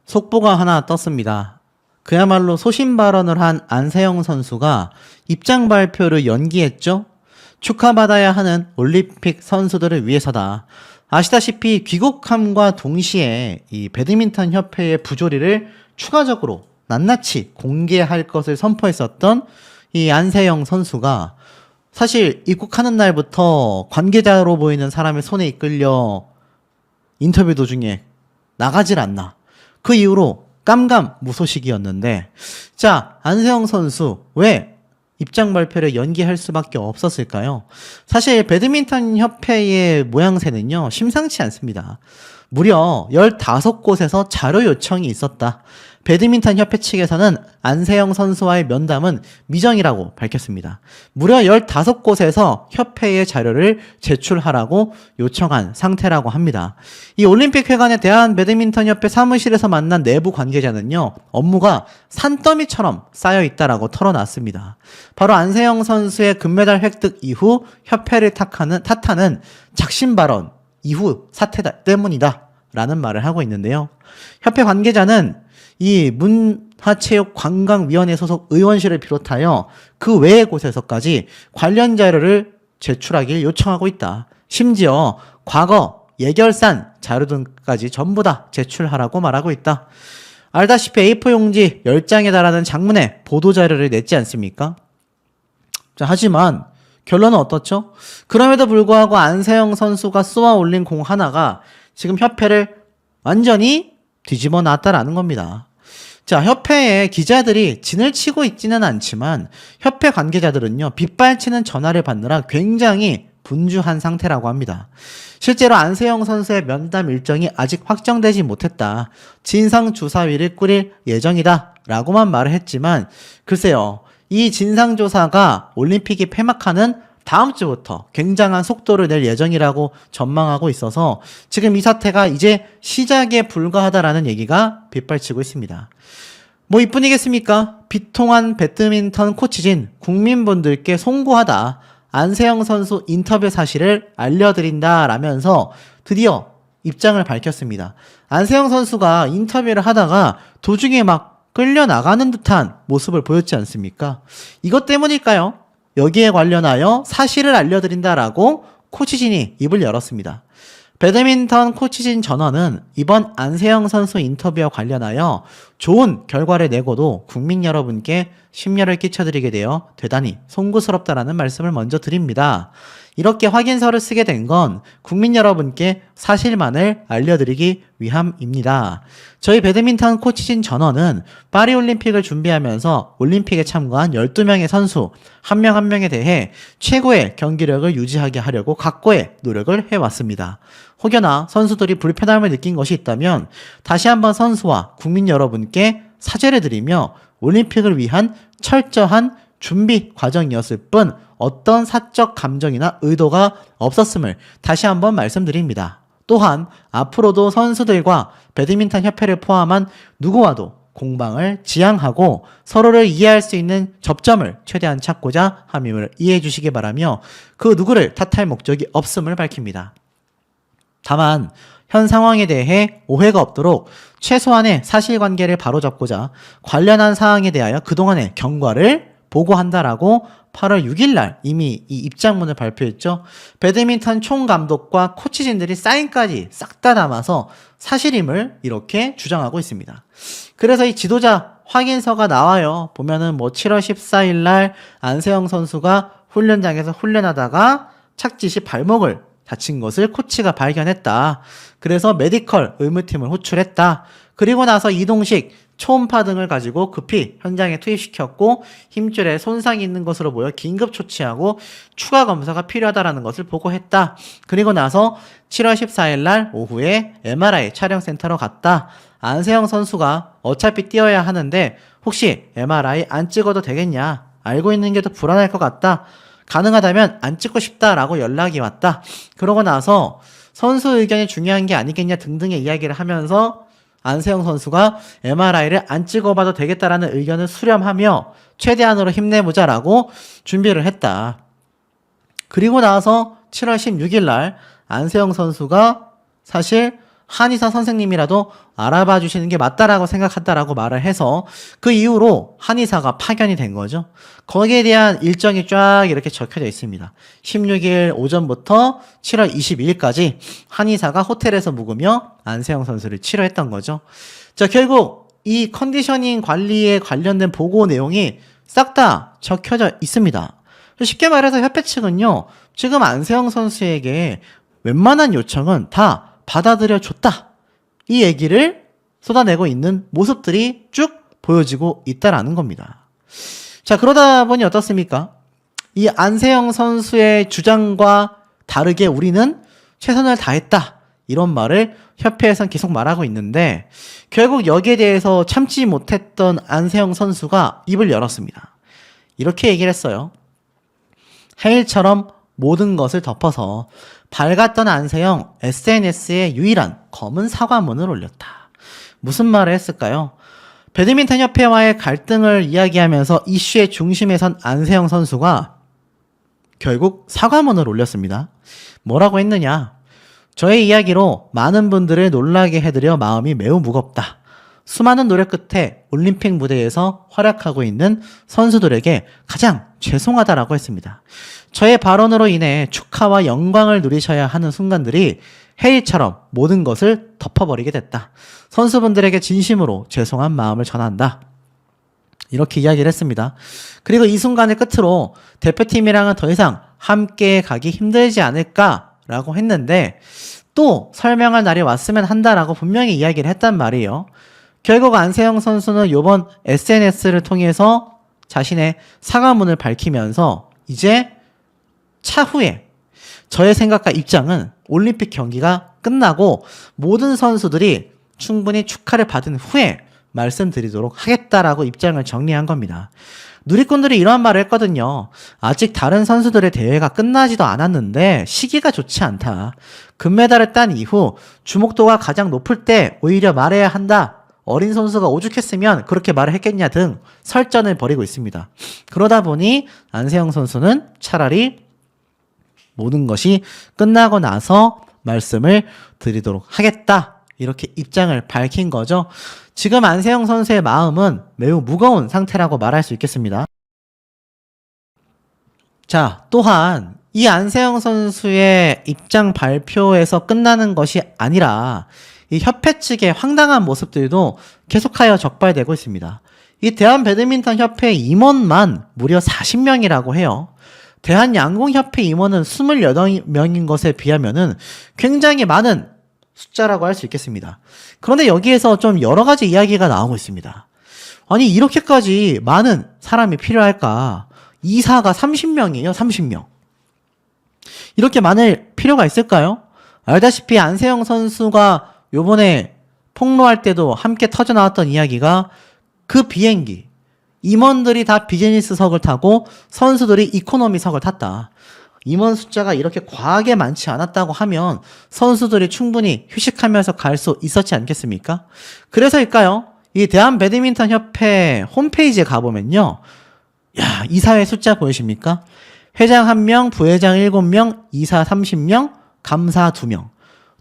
속보가 하나 떴습니다. 그야말로 소신 발언을 한 안세영 선수가 입장 발표를 연기했죠? 축하받아야 하는 올림픽 선수들을 위해서다. 아시다시피 귀국함과 동시에 이 배드민턴 협회의 부조리를 추가적으로 낱낱이 공개할 것을 선포했었던 이 안세영 선수가 사실 입국하는 날부터 관계자로 보이는 사람의 손에 이끌려 인터뷰 도중에 나가질 않나. 그 이후로 깜깜무소식이었는데, 자, 안세영 선수 왜 입장 발표를 연기할 수밖에 없었을까요? 사실 배드민턴 협회의 모양새는요, 심상치 않습니다. 무려 15곳에서 자료 요청이 있었다. 배드민턴 협회 측에서는 안세영 선수와의 면담은 미정이라고 밝혔습니다. 무려 15곳에서 협회의 자료를 제출하라고 요청한 상태라고 합니다. 이 올림픽회관의 대한배드민턴협회 사무실에서 만난 내부 관계자는요, 업무가 산더미처럼 쌓여있다라고 털어놨습니다. 바로 안세영 선수의 금메달 획득 이후 협회를 탓하는 작심 발언 이후 사태 때문이다 라는 말을 하고 있는데요. 협회 관계자는 이 문화체육관광위원회 소속 의원실을 비롯하여 그 외의 곳에서까지 관련 자료를 제출하길 요청하고 있다. 심지어 과거 예결산 자료 등까지 전부 다 제출하라고 말하고 있다. 알다시피 A4 용지 10장에 달하는 장문의 보도자료를 냈지 않습니까? 자, 하지만 결론은 어떻죠? 그럼에도 불구하고 안세영 선수가 쏘아 올린 공 하나가 지금 협회를 완전히 뒤집어 놨다라는 겁니다. 자, 협회에 기자들이 진을 치고 있지는 않지만 협회 관계자들은요, 빗발치는 전화를 받느라 굉장히 분주한 상태라고 합니다. 실제로 안세영 선수의 면담 일정이 아직 확정되지 못했다. 진상조사위를 꾸릴 예정이다 라고만 말을 했지만, 글쎄요, 이 진상조사가 올림픽이 폐막하는 다음 주부터 굉장한 속도를 낼 예정이라고 전망하고 있어서 지금 이 사태가 이제 시작에 불과하다라는 얘기가 빗발치고 있습니다. 뭐 이뿐이겠습니까? 비통한 배드민턴 코치진 국민분들께 송구하다. 안세영 선수 인터뷰 사실을 알려드린다 라면서 드디어 입장을 밝혔습니다. 안세영 선수가 인터뷰를 하다가 도중에 막 끌려나가는 듯한 모습을 보였지 않습니까? 이것 때문일까요? 여기에 관련하여 사실을 알려드린다라고 코치진이 입을 열었습니다. 배드민턴 코치진 전원은 이번 안세영 선수 인터뷰와 관련하여 좋은 결과를 내고도 국민 여러분께 심려를 끼쳐드리게 되어 대단히 송구스럽다라는 말씀을 먼저 드립니다. 이렇게 확인서를 쓰게 된 건 국민 여러분께 사실만을 알려드리기 위함입니다. 저희 배드민턴 코치진 전원은 파리올림픽을 준비하면서 올림픽에 참가한 12명의 선수 한 명 한 명에 대해 최고의 경기력을 유지하게 하려고 각고의 노력을 해왔습니다. 혹여나 선수들이 불편함을 느낀 것이 있다면 다시 한번 선수와 국민 여러분께 사죄를 드리며 올림픽을 위한 철저한 준비 과정이었을 뿐 어떤 사적 감정이나 의도가 없었음을 다시 한번 말씀드립니다. 또한 앞으로도 선수들과 배드민턴 협회를 포함한 누구와도 공방을 지향하고 서로를 이해할 수 있는 접점을 최대한 찾고자 함임을 이해해 주시기 바라며 그 누구를 탓할 목적이 없음을 밝힙니다. 다만 현 상황에 대해 오해가 없도록 최소한의 사실관계를 바로잡고자 관련한 사항에 대하여 그동안의 경과를 보고한다라고 8월 6일 날 이미 이 입장문을 발표했죠. 배드민턴 총감독과 코치진들이 사인까지 싹 다 담아서 사실임을 이렇게 주장하고 있습니다. 그래서 이 지도자 확인서가 나와요. 보면은 뭐 7월 14일 날 안세영 선수가 훈련장에서 훈련하다가 착지 시 발목을 다친 것을 코치가 발견했다. 그래서 메디컬 의무팀을 호출했다. 그리고 나서 이동식, 초음파 등을 가지고 급히 현장에 투입시켰고 힘줄에 손상이 있는 것으로 보여 긴급 조치하고 추가 검사가 필요하다는 것을 보고했다. 그리고 나서 7월 14일 날 오후에 MRI 촬영센터로 갔다. 안세영 선수가 어차피 뛰어야 하는데 혹시 MRI 안 찍어도 되겠냐? 알고 있는 게 더 불안할 것 같다. 가능하다면 안 찍고 싶다라고 연락이 왔다. 그러고 나서 선수 의견이 중요한 게 아니겠냐 등등의 이야기를 하면서 안세영 선수가 MRI를 안 찍어봐도 되겠다라는 의견을 수렴하며 최대한으로 힘내보자라고 준비를 했다. 그리고 나서 7월 16일 날 안세영 선수가 사실 한의사 선생님이라도 알아봐 주시는 게 맞다라고 생각한다라고 말을 해서 그 이후로 한의사가 파견이 된 거죠. 거기에 대한 일정이 쫙 이렇게 적혀져 있습니다. 16일 오전부터 7월 22일까지 한의사가 호텔에서 묵으며 안세영 선수를 치료했던 거죠. 자, 결국 이 컨디셔닝 관리에 관련된 보고 내용이 싹 다 적혀져 있습니다. 쉽게 말해서 협회 측은요, 지금 안세영 선수에게 웬만한 요청은 다 받아들여 줬다. 이 얘기를 쏟아내고 있는 모습들이 쭉 보여지고 있다라는 겁니다. 자, 그러다 보니 어떻습니까? 이 안세영 선수의 주장과 다르게 우리는 최선을 다했다. 이런 말을 협회에선 계속 말하고 있는데 결국 여기에 대해서 참지 못했던 안세영 선수가 입을 열었습니다. 이렇게 얘기를 했어요. 해일처럼 모든 것을 덮어서 밝았던 안세영 SNS에 유일한 검은 사과문을 올렸다. 무슨 말을 했을까요? 배드민턴 협회와의 갈등을 이야기하면서 이슈의 중심에 선 안세영 선수가 결국 사과문을 올렸습니다. 뭐라고 했느냐? 저의 이야기로 많은 분들을 놀라게 해드려 마음이 매우 무겁다. 수많은 노력 끝에 올림픽 무대에서 활약하고 있는 선수들에게 가장 죄송하다라고 했습니다. 저의 발언으로 인해 축하와 영광을 누리셔야 하는 순간들이 해일처럼 모든 것을 덮어버리게 됐다. 선수분들에게 진심으로 죄송한 마음을 전한다. 이렇게 이야기를 했습니다. 그리고 이 순간을 끝으로 대표팀이랑은 더 이상 함께 가기 힘들지 않을까라고 했는데 또 설명할 날이 왔으면 한다라고 분명히 이야기를 했단 말이에요. 결국 안세영 선수는 이번 SNS를 통해서 자신의 사과문을 밝히면서 이제 차후에 저의 생각과 입장은 올림픽 경기가 끝나고 모든 선수들이 충분히 축하를 받은 후에 말씀드리도록 하겠다라고 입장을 정리한 겁니다. 누리꾼들이 이런 말을 했거든요. 아직 다른 선수들의 대회가 끝나지도 않았는데 시기가 좋지 않다. 금메달을 딴 이후 주목도가 가장 높을 때 오히려 말해야 한다. 어린 선수가 오죽했으면 그렇게 말을 했겠냐 등 설전을 벌이고 있습니다. 그러다 보니 안세영 선수는 차라리 모든 것이 끝나고 나서 말씀을 드리도록 하겠다. 이렇게 입장을 밝힌 거죠. 지금 안세영 선수의 마음은 매우 무거운 상태라고 말할 수 있겠습니다. 자, 또한 이 안세영 선수의 입장 발표에서 끝나는 것이 아니라 이 협회 측의 황당한 모습들도 계속하여 적발되고 있습니다. 이 대한배드민턴협회 임원만 무려 40명이라고 해요. 대한양궁협회 임원은 28명인 것에 비하면은 굉장히 많은 숫자라고 할 수 있겠습니다. 그런데 여기에서 좀 여러 가지 이야기가 나오고 있습니다. 아니, 이렇게까지 많은 사람이 필요할까? 이사가 30명이에요, 30명. 이렇게 많을 필요가 있을까요? 알다시피 안세영 선수가 요번에 폭로할 때도 함께 터져 나왔던 이야기가 그 비행기, 임원들이 다 비즈니스석을 타고 선수들이 이코노미석을 탔다. 임원 숫자가 이렇게 과하게 많지 않았다고 하면 선수들이 충분히 휴식하면서 갈 수 있었지 않겠습니까? 그래서일까요? 이 대한배드민턴협회 홈페이지에 가보면요. 야, 이사회 숫자 보이십니까? 회장 1명, 부회장 7명, 이사 30명, 감사 2명.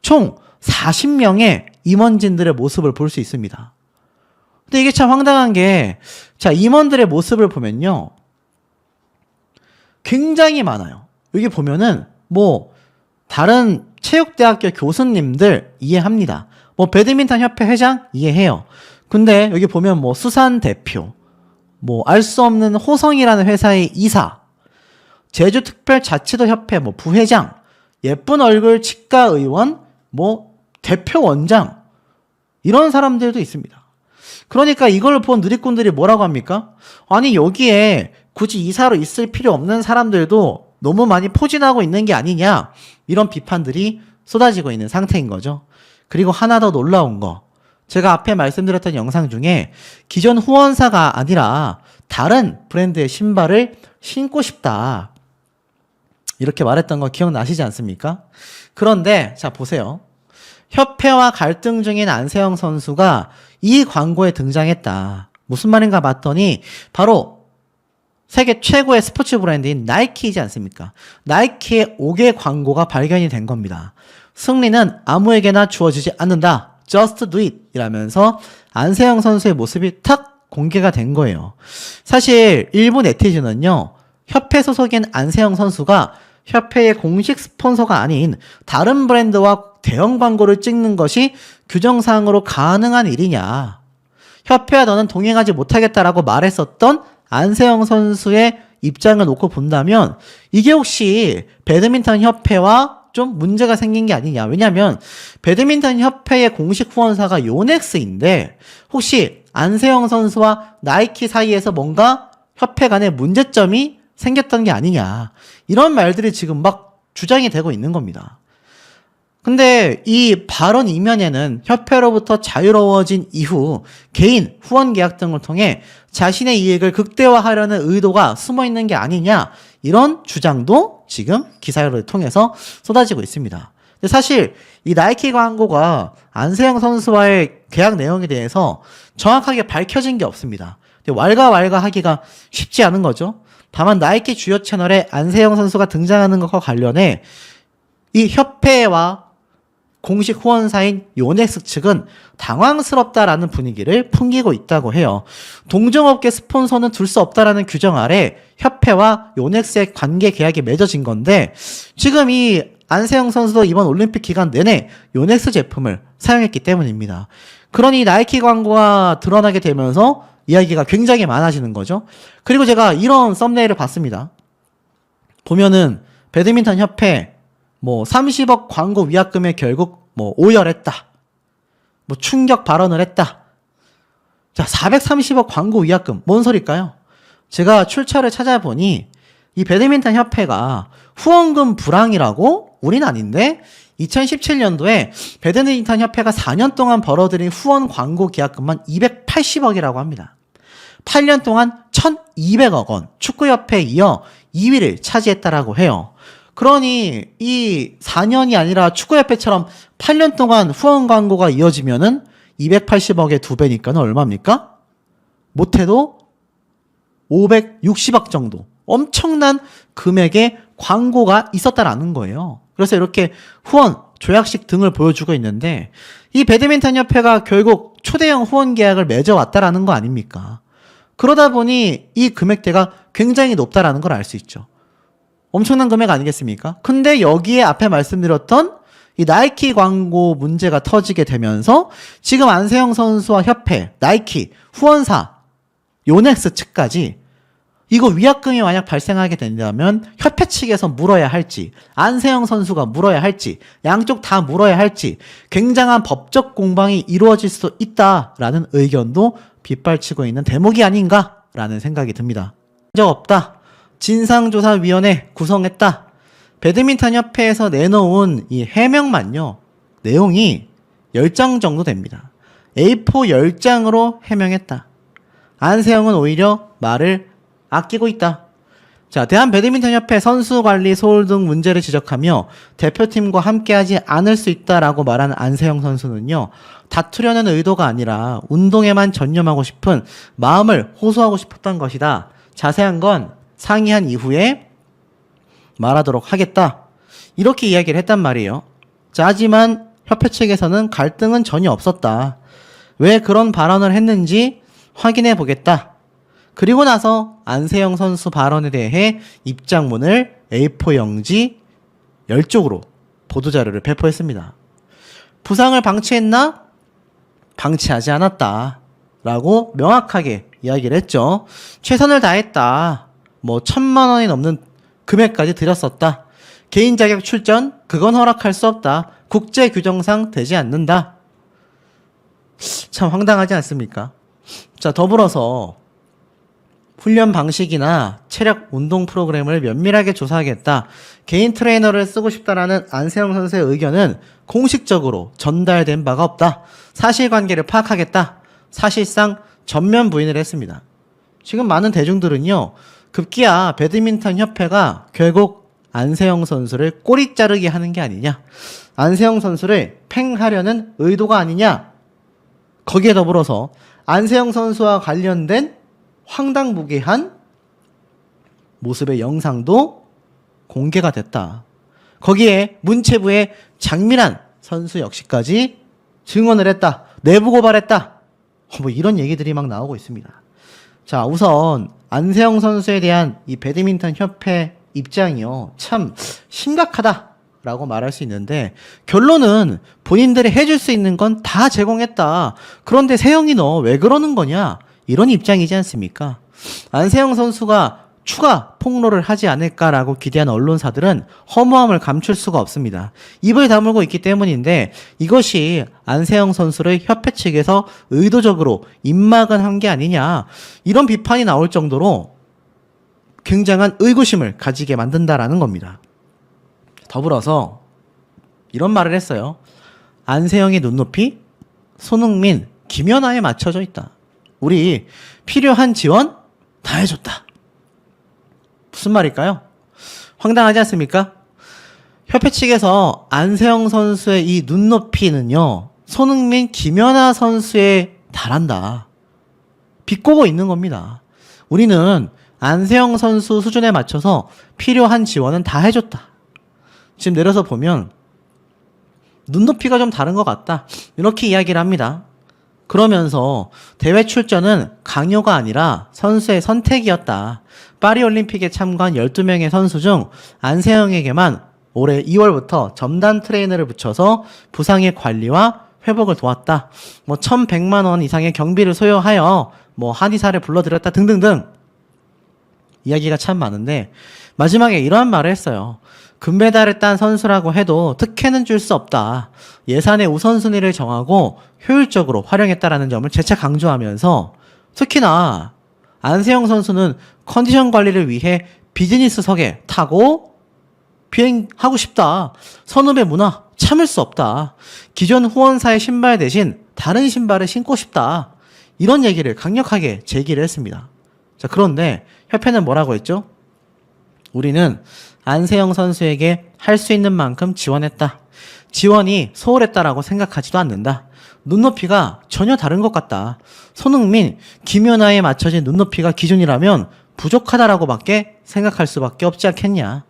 총 40명의 임원진들의 모습을 볼 수 있습니다. 근데 이게 참 황당한 게, 자, 임원들의 모습을 보면요. 굉장히 많아요. 여기 보면은, 다른 체육대학교 교수님들 이해합니다. 배드민턴 협회 회장 이해해요. 근데 여기 보면 수산 대표, 알 수 없는 호성이라는 회사의 이사, 제주특별자치도 협회 부회장, 예쁜 얼굴 치과 의원, 대표 원장, 이런 사람들도 있습니다. 그러니까 이걸 본 누리꾼들이 뭐라고 합니까? 아니, 여기에 굳이 이사로 있을 필요 없는 사람들도 너무 많이 포진하고 있는 게 아니냐, 이런 비판들이 쏟아지고 있는 상태인 거죠. 그리고 하나 더 놀라운 거, 제가 앞에 말씀드렸던 영상 중에 기존 후원사가 아니라 다른 브랜드의 신발을 신고 싶다, 이렇게 말했던 거 기억나시지 않습니까? 그런데 자, 보세요. 협회와 갈등 중인 안세영 선수가 이 광고에 등장했다. 무슨 말인가 봤더니 바로 세계 최고의 스포츠 브랜드인 나이키이지 않습니까? 나이키의 5개 광고가 발견이 된 겁니다. 승리는 아무에게나 주어지지 않는다. Just do it 이라면서 안세영 선수의 모습이 탁 공개가 된 거예요. 사실 일부 네티즌은요, 협회 소속인 안세영 선수가 협회의 공식 스폰서가 아닌 다른 브랜드와 대형 광고를 찍는 것이 규정상으로 가능한 일이냐, 협회와 너는 동행하지 못하겠다라고 말했었던 안세영 선수의 입장을 놓고 본다면 이게 혹시 배드민턴 협회와 좀 문제가 생긴 게 아니냐. 왜냐면 배드민턴 협회의 공식 후원사가 요넥스인데 혹시 안세영 선수와 나이키 사이에서 뭔가 협회 간에 문제점이 생겼던 게 아니냐, 이런 말들이 지금 막 주장이 되고 있는 겁니다. 근데 이 발언 이면에는 협회로부터 자유로워진 이후 개인 후원 계약 등을 통해 자신의 이익을 극대화하려는 의도가 숨어 있는 게 아니냐, 이런 주장도 지금 기사를 통해서 쏟아지고 있습니다. 근데 사실 이 나이키 광고가 안세영 선수와의 계약 내용에 대해서 정확하게 밝혀진 게 없습니다. 왈가왈가 하기가 쉽지 않은 거죠. 다만 나이키 주요 채널에 안세영 선수가 등장하는 것과 관련해 이 협회와 공식 후원사인 요넥스 측은 당황스럽다라는 분위기를 풍기고 있다고 해요. 동종업계 스폰서는 둘 수 없다라는 규정 아래 협회와 요넥스의 관계 계약이 맺어진 건데, 지금 이 안세영 선수도 이번 올림픽 기간 내내 요넥스 제품을 사용했기 때문입니다. 그러니 나이키 광고가 드러나게 되면서 이야기가 굉장히 많아지는 거죠. 그리고 제가 이런 썸네일을 봤습니다. 보면은 배드민턴 협회 30억 광고 위약금에 결국 오열했다, 충격 발언을 했다. 자, 430억 광고 위약금, 뭔 소릴까요? 제가 출처를 찾아보니 이 배드민턴 협회가 후원금 불황이라고 우린 아닌데 2017년도에 배드민턴 협회가 4년 동안 벌어들인 후원 광고 계약금만 280억이라고 합니다. 8년 동안 1,200억 원, 축구협회에 이어 2위를 차지했다라고 해요. 그러니 이 4년이 아니라 축구협회처럼 8년 동안 후원 광고가 이어지면은 280억의 2배니까는 얼마입니까? 못해도 560억 정도, 엄청난 금액의 광고가 있었다라는 거예요. 그래서 이렇게 후원, 조약식 등을 보여주고 있는데 이 배드민턴 협회가 결국 초대형 후원 계약을 맺어왔다라는 거 아닙니까? 그러다 보니 이 금액대가 굉장히 높다라는 걸 알 수 있죠. 엄청난 금액 아니겠습니까? 근데 여기에 앞에 말씀드렸던 이 나이키 광고 문제가 터지게 되면서 지금 안세영 선수와 협회, 나이키, 후원사, 요넥스 측까지 이거 위약금이 만약 발생하게 된다면 협회 측에서 물어야 할지, 안세영 선수가 물어야 할지, 양쪽 다 물어야 할지 굉장한 법적 공방이 이루어질 수도 있다라는 의견도 빗발치고 있는 대목이 아닌가라는 생각이 듭니다. 적 없다. 진상조사위원회 구성했다. 배드민턴 협회에서 내놓은 이 해명만요, 내용이 10장 정도 됩니다. A4 10장으로 해명했다. 안세영은 오히려 말을 아끼고 있다. 자, 대한배드민턴협회 선수관리 소홀 등 문제를 지적하며 대표팀과 함께하지 않을 수 있다라고 말한 안세영 선수는요, 다투려는 의도가 아니라 운동에만 전념하고 싶은 마음을 호소하고 싶었던 것이다. 자세한 건 상의한 이후에 말하도록 하겠다. 이렇게 이야기를 했단 말이에요. 자, 하지만 협회 측에서는 갈등은 전혀 없었다. 왜 그런 발언을 했는지 확인해 보겠다. 그리고 나서 안세영 선수 발언에 대해 입장문을 A4 용지 10쪽으로 보도자료를 배포했습니다. 부상을 방치했나? 방치하지 않았다. 라고 명확하게 이야기를 했죠. 최선을 다했다. 1,000만 원이 넘는 금액까지 들였었다. 개인 자격 출전? 그건 허락할 수 없다. 국제 규정상 되지 않는다. 참 황당하지 않습니까? 자, 더불어서 훈련 방식이나 체력 운동 프로그램을 면밀하게 조사하겠다. 개인 트레이너를 쓰고 싶다라는 안세영 선수의 의견은 공식적으로 전달된 바가 없다. 사실관계를 파악하겠다. 사실상 전면 부인을 했습니다. 지금 많은 대중들은요, 급기야 배드민턴 협회가 결국 안세영 선수를 꼬리 자르기 하는 게 아니냐, 안세영 선수를 팽하려는 의도가 아니냐, 거기에 더불어서 안세영 선수와 관련된 황당무계한 모습의 영상도 공개가 됐다. 거기에 문체부의 장미란 선수 역시까지 증언을 했다. 내부 고발했다. 뭐 이런 얘기들이 막 나오고 있습니다. 자, 우선 안세영 선수에 대한 이 배드민턴 협회 입장이요. 참 심각하다라고 말할 수 있는데 결론은 본인들이 해줄 수 있는 건 다 제공했다. 그런데 세영이 너 왜 그러는 거냐? 이런 입장이지 않습니까? 안세영 선수가 추가 폭로를 하지 않을까라고 기대한 언론사들은 허무함을 감출 수가 없습니다. 입을 다물고 있기 때문인데 이것이 안세영 선수를 협회 측에서 의도적으로 입막은 한 게 아니냐 이런 비판이 나올 정도로 굉장한 의구심을 가지게 만든다라는 겁니다. 더불어서 이런 말을 했어요. 안세영의 눈높이 손흥민, 김연아에 맞춰져 있다. 우리 필요한 지원 다 해줬다. 무슨 말일까요? 황당하지 않습니까? 협회 측에서 안세영 선수의 이 눈높이는요, 손흥민, 김연아 선수에 달한다. 비꼬고 있는 겁니다. 우리는 안세영 선수 수준에 맞춰서 필요한 지원은 다 해줬다. 지금 내려서 보면 눈높이가 좀 다른 것 같다. 이렇게 이야기를 합니다. 그러면서 대회 출전은 강요가 아니라 선수의 선택이었다. 파리올림픽에 참가한 12명의 선수 중 안세영에게만 올해 2월부터 점단 트레이너를 붙여서 부상의 관리와 회복을 도왔다. 1,100만 원 이상의 경비를 소요하여 한의사를 불러들였다 등등등. 이야기가 참 많은데 마지막에 이러한 말을 했어요. 금메달을 딴 선수라고 해도 특혜는 줄 수 없다. 예산의 우선순위를 정하고 효율적으로 활용했다라는 점을 재차 강조하면서 특히나 안세영 선수는 컨디션 관리를 위해 비즈니스석에 타고 비행하고 싶다. 선후배 문화 참을 수 없다. 기존 후원사의 신발 대신 다른 신발을 신고 싶다. 이런 얘기를 강력하게 제기를 했습니다. 자, 그런데 협회는 뭐라고 했죠? 우리는 안세영 선수에게 할 수 있는 만큼 지원했다. 지원이 소홀했다라고 생각하지도 않는다. 눈높이가 전혀 다른 것 같다. 손흥민, 김연아에 맞춰진 눈높이가 기준이라면 부족하다라고밖에 생각할 수밖에 없지 않겠냐.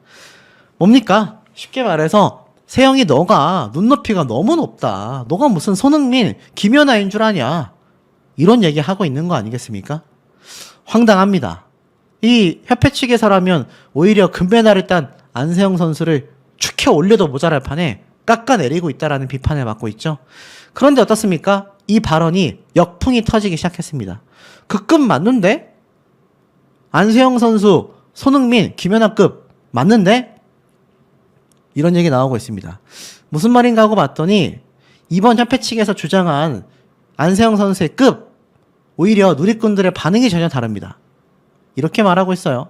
뭡니까? 쉽게 말해서 세영이 너가 눈높이가 너무 높다. 너가 무슨 손흥민, 김연아인 줄 아냐. 이런 얘기하고 있는 거 아니겠습니까? 황당합니다. 이 협회 측에서라면 오히려 금메달을 딴 안세영 선수를 축혀 올려도 모자랄 판에 깎아내리고 있다라는 비판을 받고 있죠. 그런데 어떻습니까? 이 발언이 역풍이 터지기 시작했습니다. 그 급 맞는데? 안세영 선수, 손흥민, 김연아급 맞는데? 이런 얘기 나오고 있습니다. 무슨 말인가 하고 봤더니 이번 협회 측에서 주장한 안세영 선수의 급, 오히려 누리꾼들의 반응이 전혀 다릅니다. 이렇게 말하고 있어요.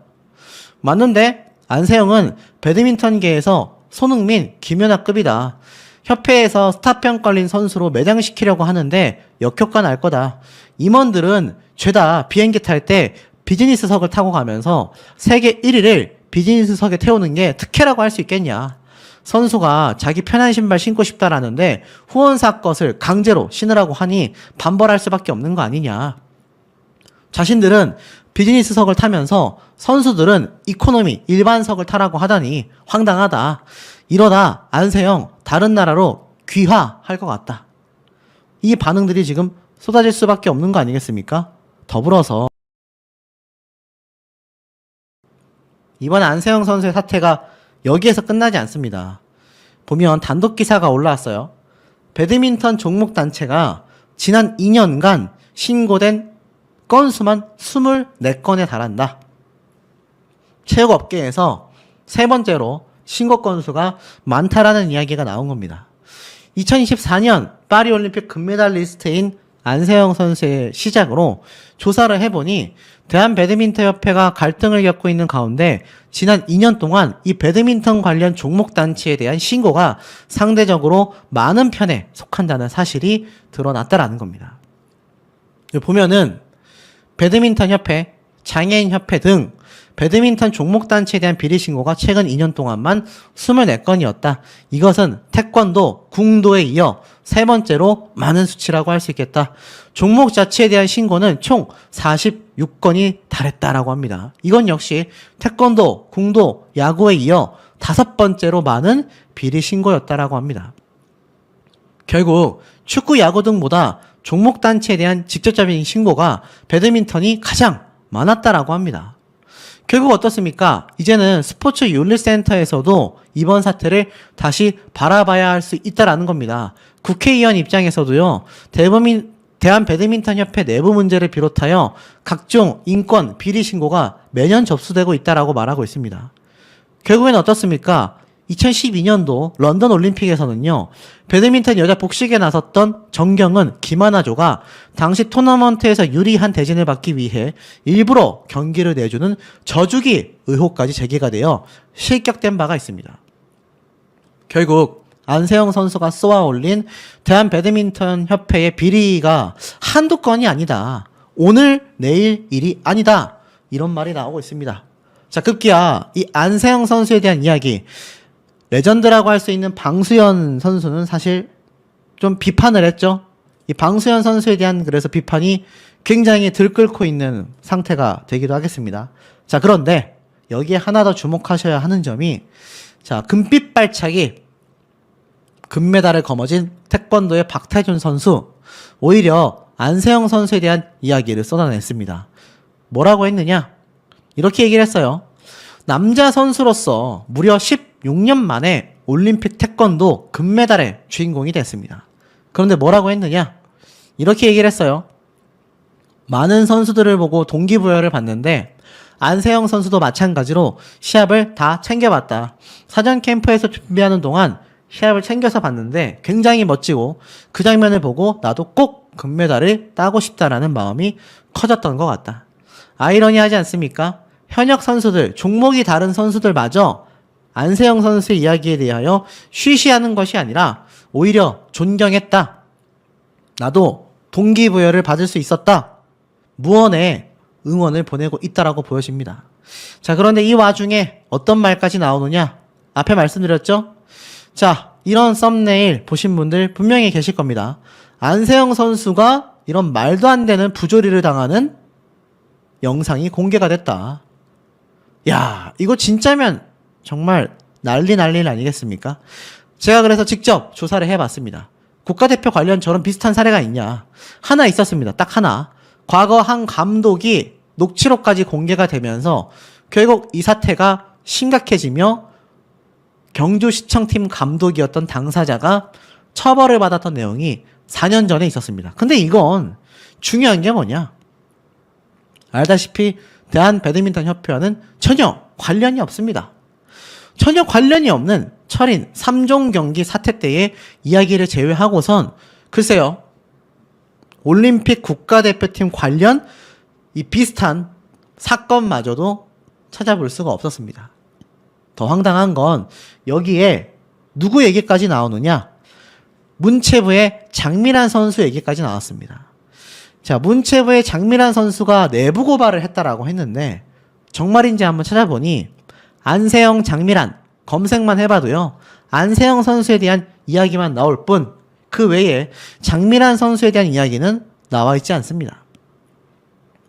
맞는데 안세영은 배드민턴계에서 손흥민, 김연아급이다. 협회에서 스타평 걸린 선수로 매장시키려고 하는데 역효과 날 거다. 임원들은 죄다 비행기 탈 때 비즈니스석을 타고 가면서 세계 1위를 비즈니스석에 태우는 게 특혜라고 할 수 있겠냐. 선수가 자기 편한 신발 신고 싶다라는데 후원사 것을 강제로 신으라고 하니 반발할 수밖에 없는 거 아니냐. 자신들은 비즈니스석을 타면서 선수들은 이코노미 일반석을 타라고 하다니 황당하다. 이러다 안세영 다른 나라로 귀화할 것 같다. 이 반응들이 지금 쏟아질 수밖에 없는 거 아니겠습니까? 더불어서 이번 안세영 선수의 사태가 여기에서 끝나지 않습니다. 보면 단독 기사가 올라왔어요. 배드민턴 종목 단체가 지난 2년간 신고된 건수만 24건에 달한다. 체육업계에서 세 번째로 신고 건수가 많다라는 이야기가 나온 겁니다. 2024년 파리올림픽 금메달리스트인 안세영 선수의 시작으로 조사를 해보니 대한배드민턴협회가 갈등을 겪고 있는 가운데 지난 2년 동안 이 배드민턴 관련 종목 단체에 대한 신고가 상대적으로 많은 편에 속한다는 사실이 드러났다라는 겁니다. 보면은 배드민턴협회, 장애인협회 등 배드민턴 종목단체에 대한 비리 신고가 최근 2년 동안만 24건이었다. 이것은 태권도, 궁도에 이어 세 번째로 많은 수치라고 할 수 있겠다. 종목 자체에 대한 신고는 총 46건이 달했다라고 합니다. 이건 역시 태권도, 궁도, 야구에 이어 5번째로 많은 비리 신고였다라고 합니다. 결국 축구, 야구 등보다 종목 단체에 대한 직접적인 신고가 배드민턴이 가장 많았다라고 합니다. 결국 어떻습니까? 이제는 스포츠 윤리센터에서도 이번 사태를 다시 바라봐야 할 수 있다라는 겁니다. 국회의원 입장에서도요, 대한배드민턴협회 내부 문제를 비롯하여 각종 인권 비리 신고가 매년 접수되고 있다라고 말하고 있습니다. 결국엔 어떻습니까? 2012년도 런던 올림픽에서는요, 배드민턴 여자 복식에 나섰던 정경은, 김하나조가 당시 토너먼트에서 유리한 대진을 받기 위해 일부러 경기를 내주는 저주기 의혹까지 제기가 되어 실격된 바가 있습니다. 결국 안세영 선수가 쏘아 올린 대한배드민턴협회의 비리가 한두 건이 아니다. 오늘 내일 일이 아니다. 이런 말이 나오고 있습니다. 자, 급기야 이 안세영 선수에 대한 이야기, 레전드라고 할 수 있는 방수현 선수는 사실 좀 비판을 했죠. 이 방수현 선수에 대한 그래서 비판이 굉장히 들끓고 있는 상태가 되기도 하겠습니다. 자, 그런데 여기에 하나 더 주목하셔야 하는 점이, 자, 금빛 발차기 금메달을 거머쥔 태권도의 박태준 선수, 오히려 안세영 선수에 대한 이야기를 쏟아냈습니다. 뭐라고 했느냐? 이렇게 얘기를 했어요. 남자 선수로서 무려 16년 만에 올림픽 태권도 금메달의 주인공이 됐습니다. 그런데 뭐라고 했느냐? 이렇게 얘기를 했어요. 많은 선수들을 보고 동기부여를 받는데 안세영 선수도 마찬가지로 시합을 다 챙겨봤다. 사전 캠프에서 준비하는 동안 시합을 챙겨서 봤는데 굉장히 멋지고, 그 장면을 보고 나도 꼭 금메달을 따고 싶다라는 마음이 커졌던 것 같다. 아이러니하지 않습니까? 현역 선수들, 종목이 다른 선수들마저 안세영 선수의 이야기에 대하여 쉬쉬하는 것이 아니라 오히려 존경했다. 나도 동기부여를 받을 수 있었다. 무언의 응원을 보내고 있다라고 보여집니다. 자, 그런데 이 와중에 어떤 말까지 나오느냐? 앞에 말씀드렸죠? 자, 이런 썸네일 보신 분들 분명히 계실 겁니다. 안세영 선수가 이런 말도 안 되는 부조리를 당하는 영상이 공개가 됐다. 야, 이거 진짜면 정말 난리 아니겠습니까? 제가 그래서 직접 조사를 해봤습니다. 국가대표 관련 저런 비슷한 사례가 있냐? 하나 있었습니다. 딱 하나. 과거 한 감독이 녹취록까지 공개가 되면서 결국 이 사태가 심각해지며 경주시청팀 감독이었던 당사자가 처벌을 받았던 내용이 4년 전에 있었습니다. 근데 이건 중요한 게 뭐냐? 알다시피 대한배드민턴협회와는 전혀 관련이 없습니다. 전혀 관련이 없는 철인 3종 경기 사태 때의 이야기를 제외하고선 글쎄요, 올림픽 국가대표팀 관련 이 비슷한 사건마저도 찾아볼 수가 없었습니다. 더 황당한 건 여기에 누구 얘기까지 나오느냐? 문체부의 장미란 선수 얘기까지 나왔습니다. 자, 문체부의 장미란 선수가 내부 고발을 했다라고 했는데 정말인지 한번 찾아보니 안세영, 장미란 검색만 해봐도요, 안세영 선수에 대한 이야기만 나올 뿐 그 외에 장미란 선수에 대한 이야기는 나와 있지 않습니다.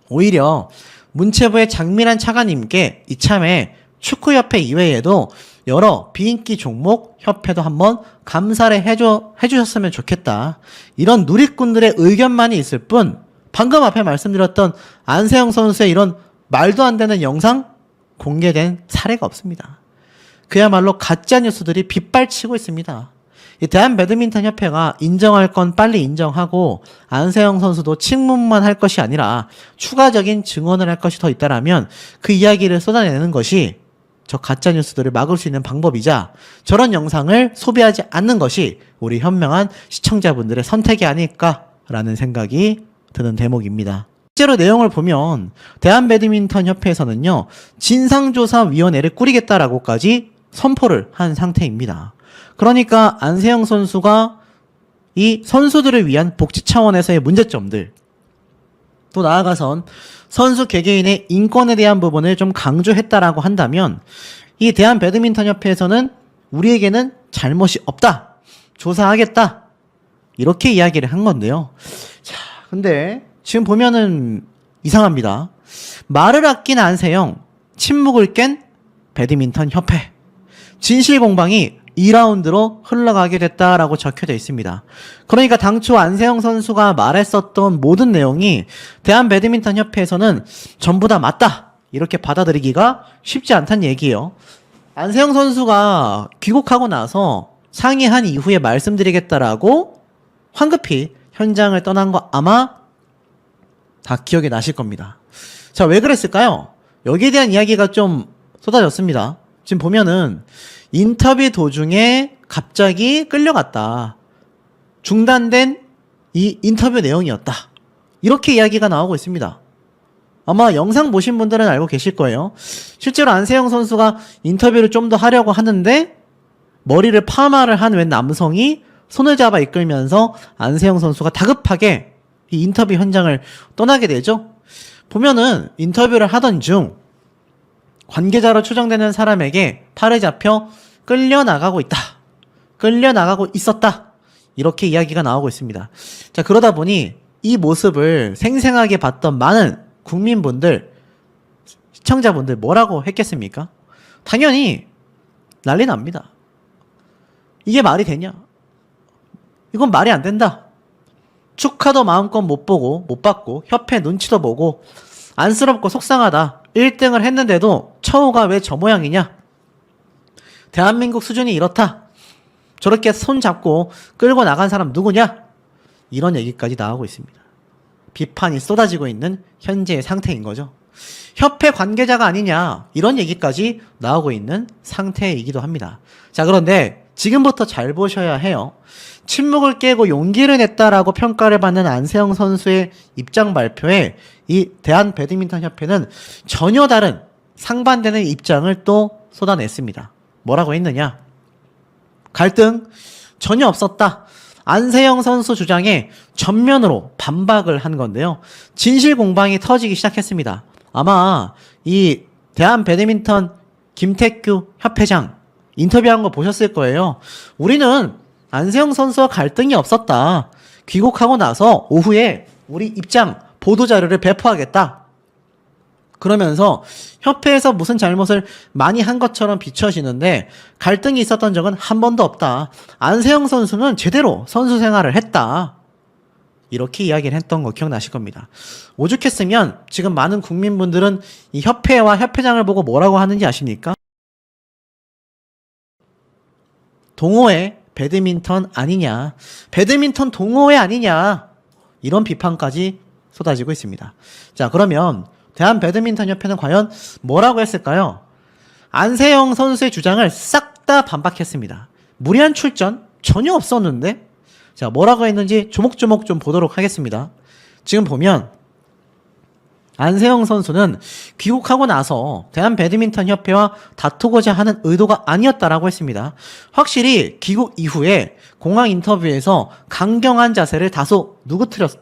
오히려 문체부의 장미란 차관님께 이참에 축구협회 이외에도 여러 비인기 종목 협회도 한번 감사를 해주셨으면 좋겠다. 이런 누리꾼들의 의견만이 있을 뿐 방금 앞에 말씀드렸던 안세영 선수의 이런 말도 안 되는 영상 공개된 사례가 없습니다. 그야말로 가짜 뉴스들이 빗발치고 있습니다. 이 대한배드민턴협회가 인정할 건 빨리 인정하고 안세영 선수도 칭문만 할 것이 아니라 추가적인 증언을 할 것이 더 있다라면 그 이야기를 쏟아내는 것이 저 가짜 뉴스들을 막을 수 있는 방법이자 저런 영상을 소비하지 않는 것이 우리 현명한 시청자분들의 선택이 아닐까라는 생각이 드는 대목입니다. 실제로 내용을 보면 대한배드민턴협회에서는요, 진상조사위원회를 꾸리겠다라고까지 선포를 한 상태입니다. 그러니까 안세영 선수가 이 선수들을 위한 복지 차원에서의 문제점들, 또 나아가선 선수 개개인의 인권에 대한 부분을 좀 강조했다라고 한다면 이 대한배드민턴협회에서는 우리에게는 잘못이 없다, 조사하겠다, 이렇게 이야기를 한 건데요. 자, 근데 지금 보면은 이상합니다. 말을 아낀 안세영, 침묵을 깬 배드민턴협회. 진실 공방이 2라운드로 흘러가게 됐다라고 적혀져 있습니다. 그러니까 당초 안세영 선수가 말했었던 모든 내용이 대한배드민턴협회에서는 전부 다 맞다 이렇게 받아들이기가 쉽지 않다는 얘기예요. 안세영 선수가 귀국하고 나서 상의한 이후에 말씀드리겠다라고 황급히 현장을 떠난 거 아마 다 기억이 나실 겁니다. 자, 왜 그랬을까요? 여기에 대한 이야기가 좀 쏟아졌습니다. 지금 보면은 인터뷰 도중에 갑자기 끌려갔다. 중단된 이 인터뷰 내용이었다. 이렇게 이야기가 나오고 있습니다. 아마 영상 보신 분들은 알고 계실 거예요. 실제로 안세영 선수가 인터뷰를 좀 더 하려고 하는데 머리를 파마를 한 웬 남성이 손을 잡아 이끌면서 안세영 선수가 다급하게 이 인터뷰 현장을 떠나게 되죠. 보면은 인터뷰를 하던 중 관계자로 추정되는 사람에게 팔을 잡혀 끌려나가고 있다. 끌려나가고 있었다. 이렇게 이야기가 나오고 있습니다. 자, 그러다 보니 이 모습을 생생하게 봤던 많은 국민분들, 시청자분들 뭐라고 했겠습니까? 당연히 난리 납니다. 이게 말이 되냐? 이건 말이 안 된다. 축하도 마음껏 못 받고 협회 눈치도 보고 안쓰럽고 속상하다. 1등을 했는데도 처우가 왜 저 모양이냐? 대한민국 수준이 이렇다. 저렇게 손 잡고 끌고 나간 사람 누구냐? 이런 얘기까지 나오고 있습니다. 비판이 쏟아지고 있는 현재의 상태인 거죠. 협회 관계자가 아니냐? 이런 얘기까지 나오고 있는 상태이기도 합니다. 자, 그런데 지금부터 잘 보셔야 해요. 침묵을 깨고 용기를 냈다라고 평가를 받는 안세영 선수의 입장 발표에 이 대한배드민턴협회는 전혀 다른 상반되는 입장을 또 쏟아냈습니다. 뭐라고 했느냐? 갈등 전혀 없었다. 안세영 선수 주장에 전면으로 반박을 한 건데요. 진실 공방이 터지기 시작했습니다. 아마 이 대한배드민턴 김태규 협회장 인터뷰한 거 보셨을 거예요. 우리는 안세영 선수와 갈등이 없었다. 귀국하고 나서 오후에 우리 입장 보도자료를 배포하겠다. 그러면서 협회에서 무슨 잘못을 많이 한 것처럼 비춰지는데 갈등이 있었던 적은 한 번도 없다. 안세영 선수는 제대로 선수 생활을 했다. 이렇게 이야기를 했던 거 기억나실 겁니다. 오죽했으면 지금 많은 국민분들은 이 협회와 협회장을 보고 뭐라고 하는지 아십니까? 동호회 배드민턴 아니냐, 배드민턴 동호회 아니냐, 이런 비판까지 쏟아지고 있습니다. 자, 그러면 대한배드민턴협회는 과연 뭐라고 했을까요? 안세영 선수의 주장을 싹 다 반박했습니다. 무리한 출전 전혀 없었는데, 자, 뭐라고 했는지 조목조목 좀 보도록 하겠습니다. 지금 보면 안세영 선수는 귀국하고 나서 대한배드민턴협회와 다투고자 하는 의도가 아니었다라고 했습니다. 확실히 귀국 이후에 공항 인터뷰에서 강경한 자세를 다소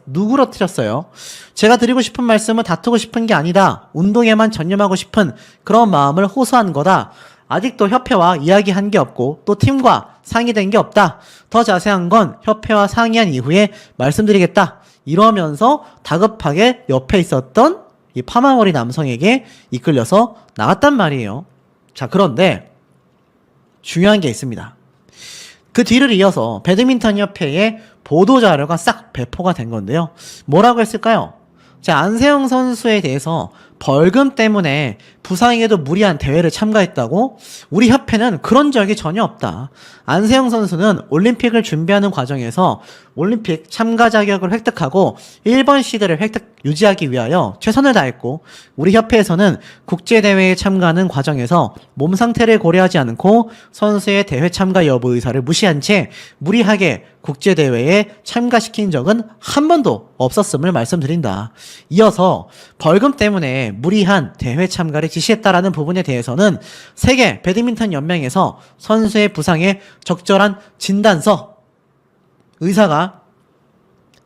누그러뜨렸어요. 제가 드리고 싶은 말씀은 다투고 싶은 게 아니다. 운동에만 전념하고 싶은 그런 마음을 호소한 거다. 아직도 협회와 이야기한 게 없고 또 팀과 상의된 게 없다. 더 자세한 건 협회와 상의한 이후에 말씀드리겠다. 이러면서 다급하게 옆에 있었던 이 파마머리 남성에게 이끌려서 나갔단 말이에요. 자, 그런데 중요한 게 있습니다. 그 뒤를 이어서 배드민턴협회의 보도자료가 싹 배포가 된 건데요. 뭐라고 했을까요? 자, 안세영 선수에 대해서 벌금 때문에 부상에도 무리한 대회를 참가했다고? 우리 협회는 그런 적이 전혀 없다. 안세영 선수는 올림픽을 준비하는 과정에서 올림픽 참가 자격을 획득하고 1번 시드를 유지하기 위하여 최선을 다했고, 우리 협회에서는 국제대회에 참가하는 과정에서 몸 상태를 고려하지 않고 선수의 대회 참가 여부 의사를 무시한 채 무리하게 국제대회에 참가시킨 적은 한 번도 없었음을 말씀드린다. 이어서 벌금 때문에 무리한 대회 참가를 지시했다라는 부분에 대해서는 세계 배드민턴 연맹에서 선수의 부상에 적절한 진단서, 의사가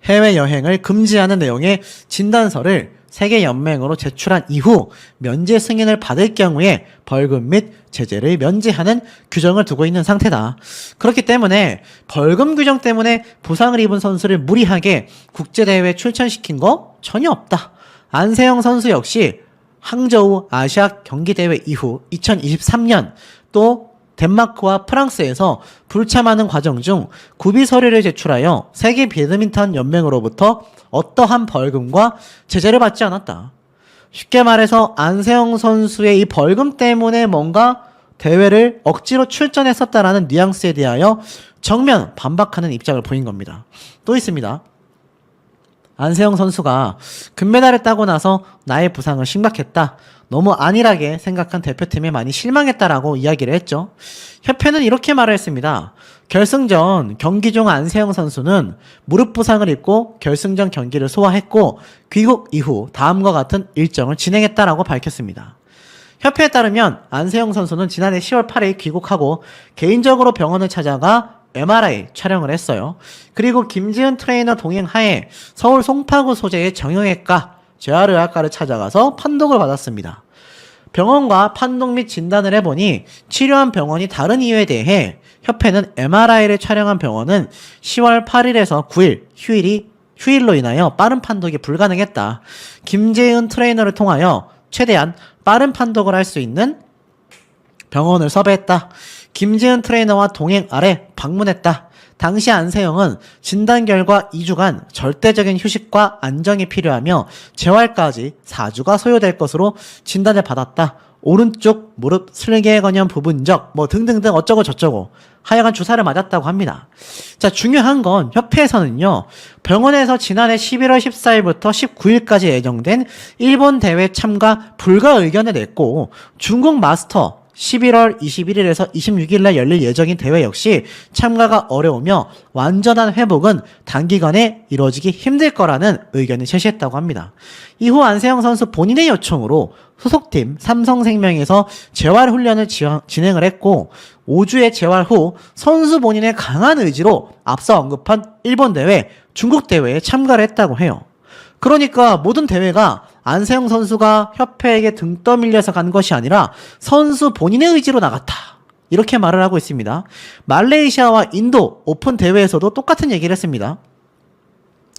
해외여행을 금지하는 내용의 진단서를 세계연맹으로 제출한 이후 면제 승인을 받을 경우에 벌금 및 제재를 면제하는 규정을 두고 있는 상태다. 그렇기 때문에 벌금 규정 때문에 부상을 입은 선수를 무리하게 국제대회에 출전시킨 거 전혀 없다. 안세영 선수 역시 항저우 아시아 경기대회 이후 2023년 또 덴마크와 프랑스에서 불참하는 과정 중 구비 서류를 제출하여 세계 배드민턴 연맹으로부터 어떠한 벌금과 제재를 받지 않았다. 쉽게 말해서 안세영 선수의 이 벌금 때문에 뭔가 대회를 억지로 출전했었다라는 뉘앙스에 대하여 정면 반박하는 입장을 보인 겁니다. 또 있습니다. 안세영 선수가 금메달을 따고 나서 나의 부상은 심각했다. 너무 안일하게 생각한 대표팀에 많이 실망했다라고 이야기를 했죠. 협회는 이렇게 말을 했습니다. 결승전 경기 중 안세영 선수는 무릎 부상을 입고 결승전 경기를 소화했고 귀국 이후 다음과 같은 일정을 진행했다라고 밝혔습니다. 협회에 따르면 안세영 선수는 지난해 10월 8일 귀국하고 개인적으로 병원을 찾아가 MRI 촬영을 했어요. 그리고 김지은 트레이너 동행하에 서울 송파구 소재의 정형외과 재활의학과를 찾아가서 판독을 받았습니다. 병원과 판독 및 진단을 해보니 치료한 병원이 다른 이유에 대해 협회는 MRI를 촬영한 병원은 10월 8일에서 9일 휴일로 인하여 빠른 판독이 불가능했다. 김재은 트레이너를 통하여 최대한 빠른 판독을 할 수 있는 병원을 섭외했다. 김재은 트레이너와 동행 아래 방문했다. 당시 안세영은 진단 결과 2주간 절대적인 휴식과 안정이 필요하며 재활까지 4주가 소요될 것으로 진단을 받았다. 오른쪽 무릎 슬개건염 부분적 등등등 어쩌고 저쩌고 하여간 주사를 맞았다고 합니다. 자, 중요한 건 협회에서는요. 병원에서 지난해 11월 14일부터 19일까지 예정된 일본 대회 참가 불가 의견을 냈고 중국 마스터 11월 21일에서 26일 날 열릴 예정인 대회 역시 참가가 어려우며 완전한 회복은 단기간에 이루어지기 힘들 거라는 의견을 제시했다고 합니다. 이후 안세영 선수 본인의 요청으로 소속팀 삼성생명에서 재활훈련을 진행을 했고 5주의 재활 후 선수 본인의 강한 의지로 앞서 언급한 일본 대회, 중국 대회에 참가를 했다고 해요. 그러니까 모든 대회가 안세영 선수가 협회에게 등 떠밀려서 간 것이 아니라 선수 본인의 의지로 나갔다. 이렇게 말을 하고 있습니다. 말레이시아와 인도 오픈 대회에서도 똑같은 얘기를 했습니다.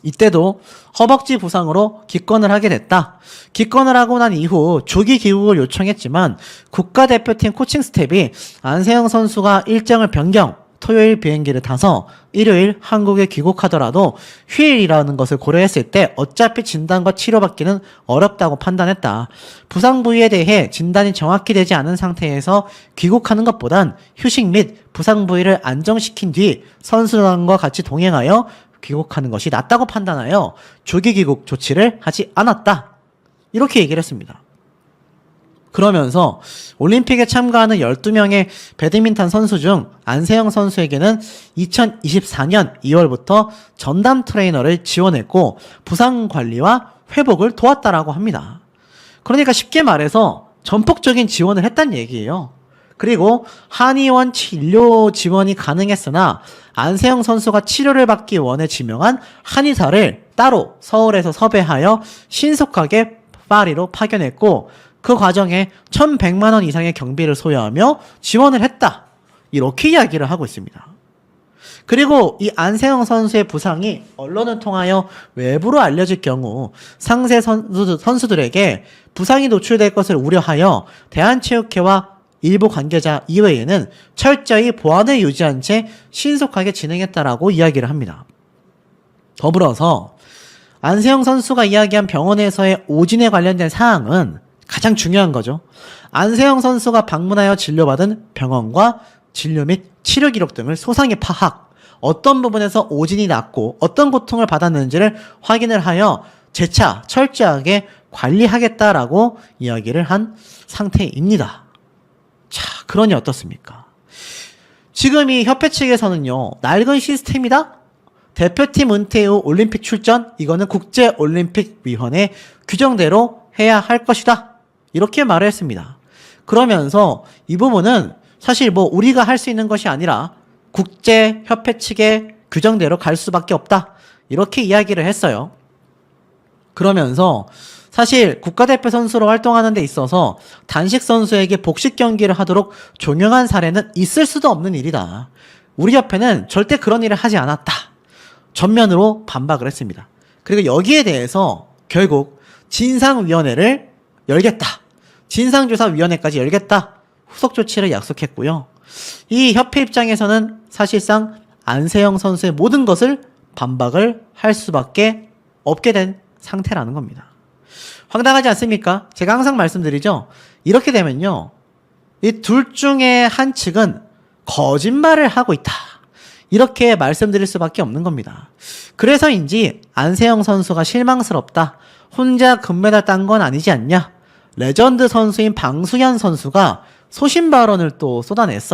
이때도 허벅지 부상으로 기권을 하게 됐다. 기권을 하고 난 이후 조기 귀국을 요청했지만 국가대표팀 코칭 스텝이 안세영 선수가 일정을 변경, 토요일 비행기를 타서 일요일 한국에 귀국하더라도 휴일이라는 것을 고려했을 때 어차피 진단과 치료받기는 어렵다고 판단했다. 부상 부위에 대해 진단이 정확히 되지 않은 상태에서 귀국하는 것보단 휴식 및 부상 부위를 안정시킨 뒤 선수단과 같이 동행하여 귀국하는 것이 낫다고 판단하여 조기 귀국 조치를 하지 않았다. 이렇게 얘기를 했습니다. 그러면서 올림픽에 참가하는 12명의 배드민턴 선수 중 안세영 선수에게는 2024년 2월부터 전담 트레이너를 지원했고 부상 관리와 회복을 도왔다라고 합니다. 그러니까 쉽게 말해서 전폭적인 지원을 했다는 얘기예요. 그리고 한의원 진료 지원이 가능했으나 안세영 선수가 치료를 받기 원해 지명한 한의사를 따로 서울에서 섭외하여 신속하게 파리로 파견했고 그 과정에 1,100만 원 이상의 경비를 소요하며 지원을 했다. 이렇게 이야기를 하고 있습니다. 그리고 이 안세영 선수의 부상이 언론을 통하여 외부로 알려질 경우 상세 선수들에게 부상이 노출될 것을 우려하여 대한체육회와 일부 관계자 이외에는 철저히 보안을 유지한 채 신속하게 진행했다라고 이야기를 합니다. 더불어서 안세영 선수가 이야기한 병원에서의 오진에 관련된 사항은 가장 중요한 거죠. 안세영 선수가 방문하여 진료받은 병원과 진료 및 치료 기록 등을 소상히 파악, 어떤 부분에서 오진이 났고 어떤 고통을 받았는지를 확인을 하여 재차 철저하게 관리하겠다라고 이야기를 한 상태입니다. 자, 그러니 어떻습니까? 지금 이 협회 측에서는요, 낡은 시스템이다? 대표팀 은퇴 후 올림픽 출전? 이거는 국제올림픽위원회 규정대로 해야 할 것이다. 이렇게 말을 했습니다. 그러면서 이 부분은 사실 우리가 할 수 있는 것이 아니라 국제협회 측의 규정대로 갈 수밖에 없다. 이렇게 이야기를 했어요. 그러면서 사실 국가대표 선수로 활동하는 데 있어서 단식 선수에게 복식 경기를 하도록 종용한 사례는 있을 수도 없는 일이다. 우리 협회는 절대 그런 일을 하지 않았다. 전면으로 반박을 했습니다. 그리고 여기에 대해서 결국 진상위원회를 열겠다. 진상조사위원회까지 열겠다. 후속 조치를 약속했고요. 이 협회 입장에서는 사실상 안세영 선수의 모든 것을 반박을 할 수밖에 없게 된 상태라는 겁니다. 황당하지 않습니까? 제가 항상 말씀드리죠. 이렇게 되면요. 이 둘 중에 한 측은 거짓말을 하고 있다. 이렇게 말씀드릴 수밖에 없는 겁니다. 그래서인지 안세영 선수가 실망스럽다. 혼자 금메달 딴 건 아니지 않냐? 레전드 선수인 방수현 선수가 소신 발언을 또 쏟아냈어요.